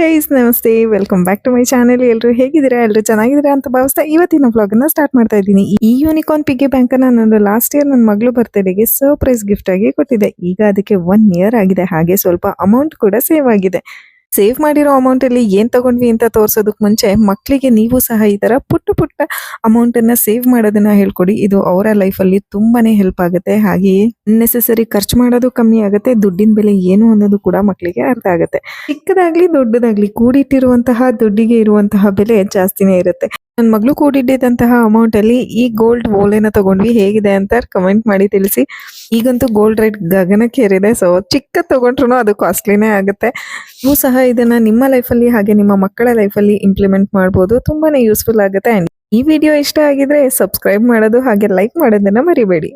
Guys ನಮಸ್ತೆ, welcome back to my channel. ಎಲ್ಲರೂ ಹೇಗಿದ್ದೀರಾ? ಎಲ್ಲರೂ ಚೆನ್ನಾಗಿದ್ದೀರಾ ಅಂತ ಭಾವಿಸ್ತಾ ಇವತ್ತಿನ ವ್ಲಾಗ್ ಅನ್ನ ಸ್ಟಾರ್ಟ್ ಮಾಡ್ತಾ ಇದ್ದೀನಿ. ಈ ಯೂನಿಕಾರ್ನ್ ಪಿಗ್ಗಿ ಬ್ಯಾಂಕ್ ಅನ್ನ ನಾನು ಲಾಸ್ಟ್ ಇಯರ್ ನನ್ನ ಮಗಳು ಬರ್ತ್ಡೇಗೆ ಸರ್ಪ್ರೈಸ್ ಗಿಫ್ಟ್ ಆಗಿ ಕೊಟ್ಟಿದ್ದೆ. ಈಗ ಅದಕ್ಕೆ 1 ಇಯರ್ ಆಗಿದೆ. ಹಾಗೆ ಸ್ವಲ್ಪ ಅಮೌಂಟ್ ಕೂಡ ಸೇವ್ ಆಗಿದೆ. ಸೇವ್ ಮಾಡಿರೋ ಅಮೌಂಟ್ ಅಲ್ಲಿ ಏನ್ ತಗೊಂಡ್ವಿ ಅಂತ ತೋರ್ಸೋದಕ್ಕೆ ಮುಂಚೆ ಮಕ್ಕಳಿಗೆ ನೀವು ಸಹ ಈ ತರ ಪುಟ್ಟ ಪುಟ್ಟ ಅಮೌಂಟ್ ಅನ್ನ ಸೇವ್ ಮಾಡೋದನ್ನ ಹೇಳ್ಕೊಡಿ. ಇದು ಅವರ ಲೈಫ್ ಅಲ್ಲಿ ತುಂಬಾನೇ ಹೆಲ್ಪ್ ಆಗುತ್ತೆ. ಹಾಗೆಯೇ ನೆಸೆಸರಿ ಖರ್ಚು ಮಾಡೋದು ಕಮ್ಮಿ ಆಗುತ್ತೆ. ದುಡ್ಡಿನ ಬೆಲೆ ಏನು ಅನ್ನೋದು ಕೂಡ ಮಕ್ಕಳಿಗೆ ಅರ್ಥ ಆಗುತ್ತೆ. ಚಿಕ್ಕದಾಗ್ಲಿ ದೊಡ್ಡದಾಗ್ಲಿ ಕೂಡಿಟ್ಟಿರುವಂತಹ ದುಡ್ಡಿಗೆ ಇರುವಂತಹ ಬೆಲೆ ಜಾಸ್ತಿನೇ ಇರುತ್ತೆ. ನನ್ನ ಮಗಳು ಕೂಡಿಟ್ಟಿದ್ದಂತಹ ಅಮೌಂಟ್ ಅಲ್ಲಿ ಈ ಗೋಲ್ಡ್ ಓಲೆನ ತಗೊಂಡ್ವಿ. ಹೇಗಿದೆ ಅಂತ ಕಮೆಂಟ್ ಮಾಡಿ ತಿಳಿಸಿ. ಈಗಂತೂ ಗೋಲ್ಡ್ ರೇಟ್ ಗಗನಕ್ಕೇರಿದೆ. ಸೊ ಚಿಕ್ಕ ತಗೊಂಡ್ರು ಅದು ಕಾಸ್ಟ್ಲಿನೇ ಆಗುತ್ತೆ. ನೀವು ಸಹ ಇದನ್ನ ನಿಮ್ಮ ಲೈಫಲ್ಲಿ ಹಾಗೆ ನಿಮ್ಮ ಮಕ್ಕಳ ಲೈಫಲ್ಲಿ ಇಂಪ್ಲಿಮೆಂಟ್ ಮಾಡ್ಬೋದು. ತುಂಬಾನೇ ಯೂಸ್ಫುಲ್ ಆಗುತ್ತೆ. ಅಂಡ್ ಈ ವಿಡಿಯೋ ಇಷ್ಟ ಆಗಿದ್ರೆ ಸಬ್ಸ್ಕ್ರೈಬ್ ಮಾಡೋದು ಹಾಗೆ ಲೈಕ್ ಮಾಡೋದನ್ನ ಮರಿಬೇಡಿ.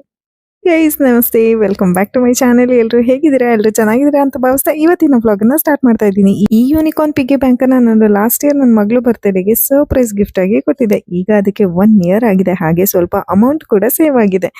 ಗೈಸ್ ನಮಸ್ತೆ, welcome back to my channel. ಎಲ್ಲರೂ ಹೇಗಿದ್ದೀರಾ? ಎಲ್ಲರೂ ಚೆನ್ನಾಗಿದ್ದೀರಾ ಅಂತ ಭಾವಿಸ್ತಾ ಇವತ್ತಿನ ವ್ಲಾಗ್ ಅನ್ನ ಸ್ಟಾರ್ಟ್ ಮಾಡ್ತಾ ಇದ್ದೀನಿ. ಈ ಯೂನಿಕಾರ್ನ್ ಪಿಗ್ಗಿ ಬ್ಯಾಂಕ್ ಅನ್ನ ನಾನು ಲಾಸ್ಟ್ ಇಯರ್ ನನ್ನ ಮಗಳು ಬರ್ತ್ಡೇಗೆ ಸರ್ಪ್ರೈಸ್ ಗಿಫ್ಟ್ ಆಗಿ ಕೊಟ್ಟಿದ್ದೆ. ಈಗ ಅದಕ್ಕೆ 1 ಇಯರ್ ಆಗಿದೆ. ಹಾಗೆ ಸ್ವಲ್ಪ ಅಮೌಂಟ್ ಕೂಡ ಸೇವ್ ಆಗಿದೆ.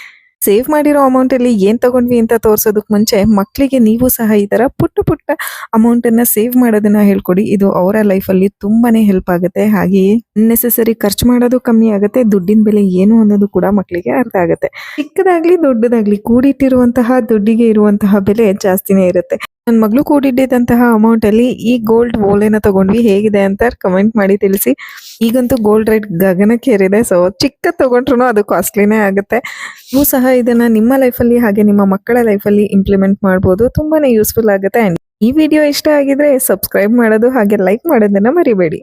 ಸೇವ್ ಮಾಡಿರೋ ಅಮೌಂಟ್ ಅಲ್ಲಿ ಏನ್ ತಗೊಂಡ್ವಿ ಅಂತ ತೋರ್ಸೋದಕ್ಕೆ ಮುಂಚೆ ಮಕ್ಕಳಿಗೆ ನೀವು ಸಹ ಈ ತರ ಪುಟ್ಟ ಪುಟ್ಟ ಅಮೌಂಟ್ ಅನ್ನ ಸೇವ್ ಮಾಡೋದನ್ನ ಹೇಳ್ಕೊಡಿ. ಇದು ಅವರ ಲೈಫ್ ಅಲ್ಲಿ ತುಂಬಾನೇ ಹೆಲ್ಪ್ ಆಗುತ್ತೆ. ಹಾಗೆಯೇ ನೆಸೆಸರಿ ಖರ್ಚು ಮಾಡೋದು ಕಮ್ಮಿ ಆಗುತ್ತೆ. ದುಡ್ಡಿನ ಬೆಲೆ ಏನು ಅನ್ನೋದು ಕೂಡ ಮಕ್ಕಳಿಗೆ ಅರ್ಥ ಆಗುತ್ತೆ. ಚಿಕ್ಕದಾಗ್ಲಿ ದೊಡ್ಡದಾಗ್ಲಿ ಕೂಡಿಟ್ಟಿರುವಂತಹ ದುಡ್ಡಿಗೆ ಇರುವಂತಹ ಬೆಲೆ ಜಾಸ್ತಿನೇ ಇರುತ್ತೆ. ನನ್ನ ಮಗಳು ಕೂಡಿಟ್ಟಿದ್ದಂತಹ ಅಮೌಂಟ್ ಅಲ್ಲಿ ಈ ಗೋಲ್ಡ್ ಓಲೆನ ತಗೊಂಡ್ವಿ. ಹೇಗಿದೆ ಅಂತ ಕಮೆಂಟ್ ಮಾಡಿ ತಿಳಿಸಿ. ಈಗಂತೂ ಗೋಲ್ಡ್ ರೇಟ್ ಗಗನಕ್ಕೇರಿದೆ. ಸೊ ಚಿಕ್ಕ ತಗೊಂಡ್ರು ಅದು ಕಾಸ್ಟ್ಲಿನೇ ಆಗುತ್ತೆ. ನೀವು ಸಹ ಇದನ್ನ ನಿಮ್ಮ ಲೈಫಲ್ಲಿ ಹಾಗೆ ನಿಮ್ಮ ಮಕ್ಕಳ ಲೈಫಲ್ಲಿ ಇಂಪ್ಲಿಮೆಂಟ್ ಮಾಡ್ಬೋದು. ತುಂಬಾನೇ ಯೂಸ್ಫುಲ್ ಆಗುತ್ತೆ. ಅಂಡ್ ಈ ವಿಡಿಯೋ ಇಷ್ಟ ಆಗಿದ್ರೆ ಸಬ್ಸ್ಕ್ರೈಬ್ ಮಾಡೋದು ಹಾಗೆ ಲೈಕ್ ಮಾಡೋದನ್ನ ಮರಿಬೇಡಿ.